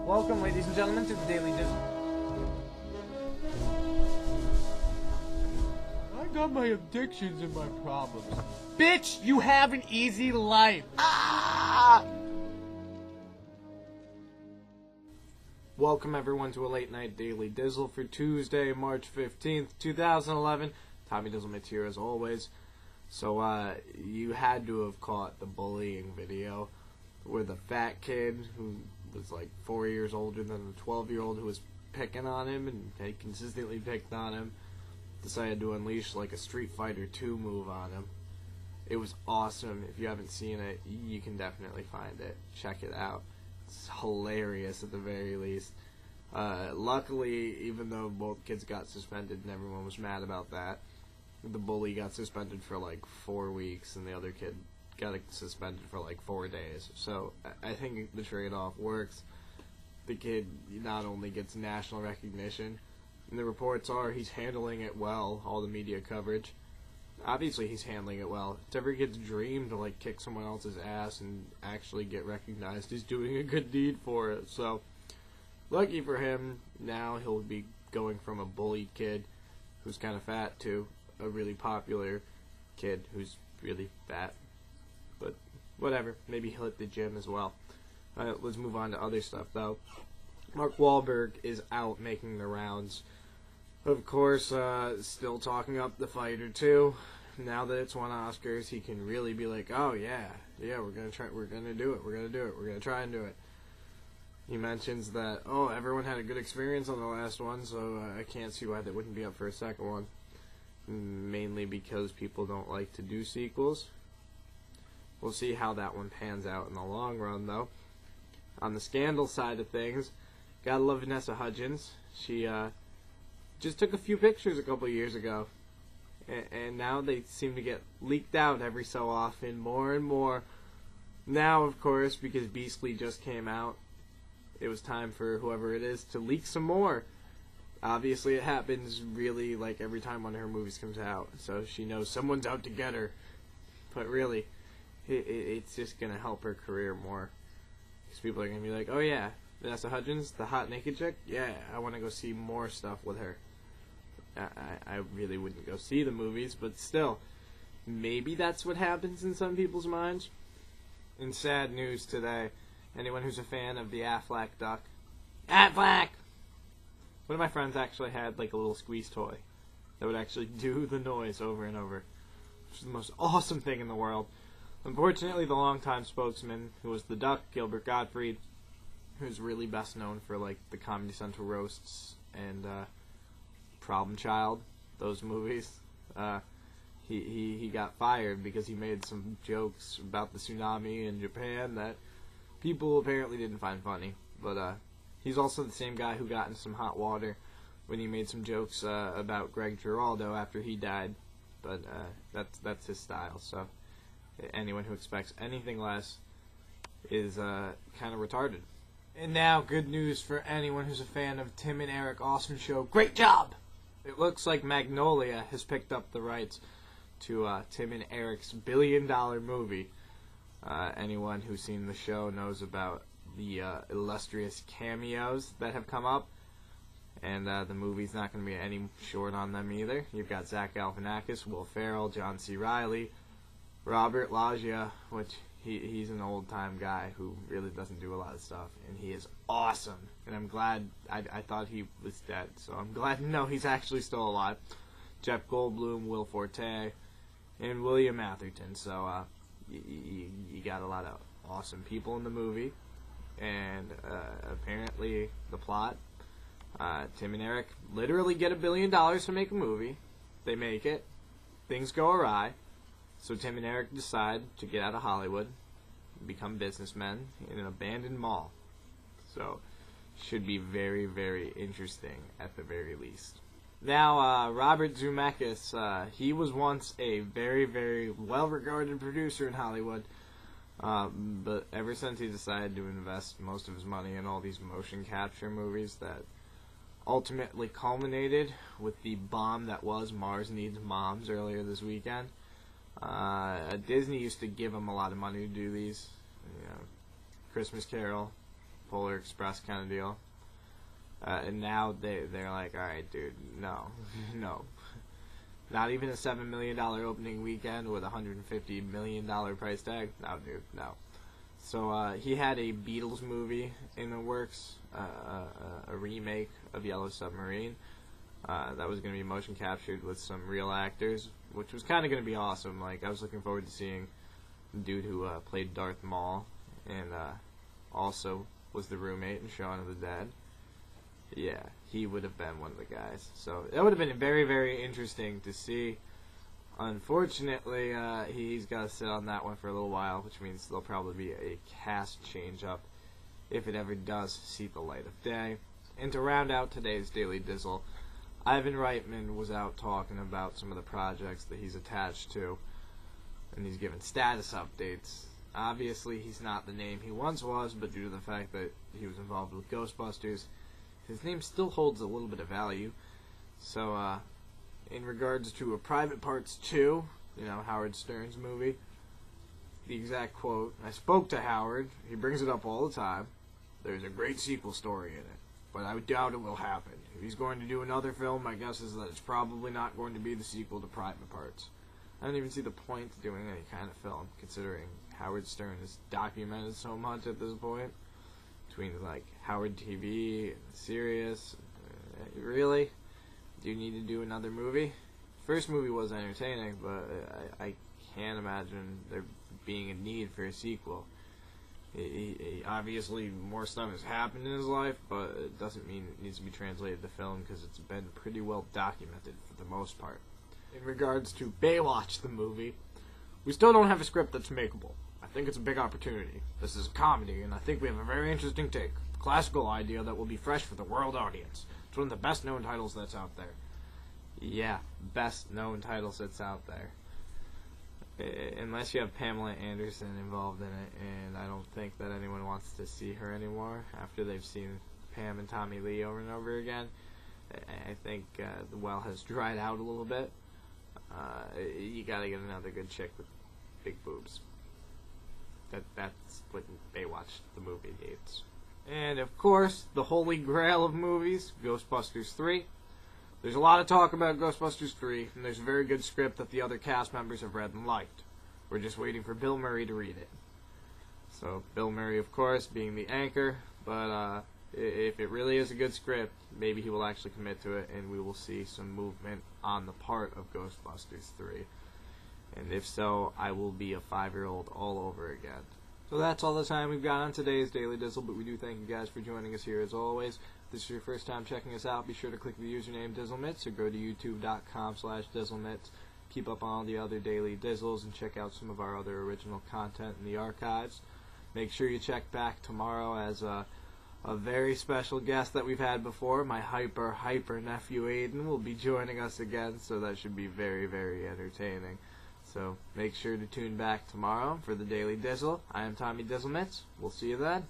Welcome, ladies and gentlemen, to the Daily Dizzle. I got my addictions and my problems. Bitch, you have an easy life. Ah! Welcome, everyone, to a late-night Daily Dizzle for Tuesday, March 15th, 2011. Tommy Dizzlemits here, as always. So, you had to have caught the bullying video where the fat kid, who was like 4 years older than the 12-year-old who was picking on him and had consistently picked on him, decided to unleash like a Street Fighter 2 move on him. It was awesome. If you haven't seen it, you can definitely find it. Check it out. It's hilarious at the very least. Luckily, even though both kids got suspended and everyone was mad about that, the bully got suspended for like 4 weeks and the other kid got suspended for like 4 days. So I think the trade-off works. The kid not only gets national recognition, and the reports are he's handling it well, all the media coverage. Obviously he's handling it well. It's every kid's dream to like kick someone else's ass and actually get recognized. He's doing a good deed for it. So lucky for him, now he'll be going from a bullied kid who's kind of fat to a really popular kid who's really fat. But whatever, maybe he'll hit the gym as well. Let's move on to other stuff, though. Mark Wahlberg is out making the rounds. Of course, still talking up The Fighter 2. Now that it's won Oscars, he can really be like, oh yeah, we're gonna do it, we're gonna try and do it. He mentions that, oh, everyone had a good experience on the last one, so I can't see why they wouldn't be up for a second one. Mainly because people don't like to do sequels. We'll see how that one pans out in the long run, though. On the scandal side of things, gotta love Vanessa Hudgens. She just took a few pictures a couple years ago, and now they seem to get leaked out every so often, more and more. Now, of course, because Beastly just came out, it was time for whoever it is to leak some more. Obviously, it happens really like every time one of her movies comes out, so she knows someone's out to get her. But really, it's just going to help her career more. Because people are going to be like, oh yeah, Vanessa Hudgens, the hot naked chick? Yeah, I want to go see more stuff with her. I really wouldn't go see the movies, but still, maybe that's what happens in some people's minds. In sad news today, anyone who's a fan of the Aflac duck, Aflac! One of my friends actually had like a little squeeze toy that would actually do the noise over and over, which is the most awesome thing in the world. Unfortunately, the longtime spokesman, who was the Duck, Gilbert Gottfried, who's really best known for like the Comedy Central roasts and Problem Child, those movies, he got fired because he made some jokes about the tsunami in Japan that people apparently didn't find funny. But he's also the same guy who got in some hot water when he made some jokes about Greg Giraldo after he died. But that's his style. So anyone who expects anything less is kind of retarded. And now, good news for anyone who's a fan of Tim and Eric Awesome Show. Great job! It looks like Magnolia has picked up the rights to Tim and Eric's billion-dollar movie. Anyone who's seen the show knows about the illustrious cameos that have come up. And the movie's not going to be any short on them either. You've got Zach Galifianakis, Will Ferrell, John C. Reilly, Robert Loggia, which he's an old-time guy who really doesn't do a lot of stuff, and he is awesome. And I'm glad, I thought he was dead, so I'm glad to know he's actually still alive. Jeff Goldblum, Will Forte, and William Atherton. So you got a lot of awesome people in the movie, and apparently the plot, Tim and Eric literally get $1 billion to make a movie. They make it. Things go awry. So Tim and Eric decide to get out of Hollywood and become businessmen in an abandoned mall. So, should be very, very interesting at the very least. Now, Robert Zemeckis, he was once a very, very well-regarded producer in Hollywood. But ever since he decided to invest most of his money in all these motion capture movies that ultimately culminated with the bomb that was Mars Needs Moms earlier this weekend, Disney used to give him a lot of money to do these. You know, Christmas Carol, Polar Express kind of deal. And now they're like, alright, dude, no. No. Not even a $7 million opening weekend with a $150 million price tag? No, dude, no. So he had a Beatles movie in the works, a remake of Yellow Submarine. That was going to be motion captured with some real actors, which was kind of going to be awesome. Like, I was looking forward to seeing the dude who played Darth Maul and also was the roommate in Shaun of the Dead. Yeah, he would have been one of the guys. So that would have been very, very interesting to see. Unfortunately, he's got to sit on that one for a little while, which means there'll probably be a cast change-up if it ever does see the light of day. And to round out today's Daily Dizzle, Ivan Reitman was out talking about some of the projects that he's attached to, and he's given status updates. Obviously, he's not the name he once was, but due to the fact that he was involved with Ghostbusters, his name still holds a little bit of value. So, in regards to A Private Parts 2, Howard Stern's movie, the exact quote, I spoke to Howard, he brings it up all the time, there's a great sequel story in it, but I doubt it will happen. If he's going to do another film, my guess is that it's probably not going to be the sequel to Private Parts. I don't even see the point of doing any kind of film, considering Howard Stern is documented so much at this point. Between, like, Howard TV and Sirius. Really? Do you need to do another movie? First movie was entertaining, but I can't imagine there being a need for a sequel. He obviously, more stuff has happened in his life, but it doesn't mean it needs to be translated to film, because it's been pretty well documented for the most part. In regards to Baywatch, the movie, we still don't have a script that's makeable. I think it's a big opportunity. This is a comedy, and I think we have a very interesting take. A classical idea that will be fresh for the world audience. It's one of the best-known titles that's out there. Yeah, best-known titles that's out there. Unless you have Pamela Anderson involved in it, and I don't think that anyone wants to see her anymore after they've seen Pam and Tommy Lee over and over again. I think the well has dried out a little bit. You gotta get another good chick with big boobs. That's what Baywatch, the movie, needs. And, of course, the holy grail of movies, Ghostbusters 3. There's a lot of talk about Ghostbusters 3, and there's a very good script that the other cast members have read and liked. We're just waiting for Bill Murray to read it. So, Bill Murray, of course, being the anchor, but if it really is a good script, maybe he will actually commit to it, and we will see some movement on the part of Ghostbusters 3. And if so, I will be a 5-year-old all over again. So that's all the time we've got on today's Daily Dizzle, but we do thank you guys for joining us here as always. If this is your first time checking us out, be sure to click the username Dizzlemits or go to youtube.com/Dizzlemits. Keep up on all the other Daily Dizzles and check out some of our other original content in the archives. Make sure you check back tomorrow as a very special guest that we've had before. My hyper nephew Aiden will be joining us again, so that should be very, very entertaining. So make sure to tune back tomorrow for the Daily Dizzle. I am Tommy Dizzlemits. We'll see you then.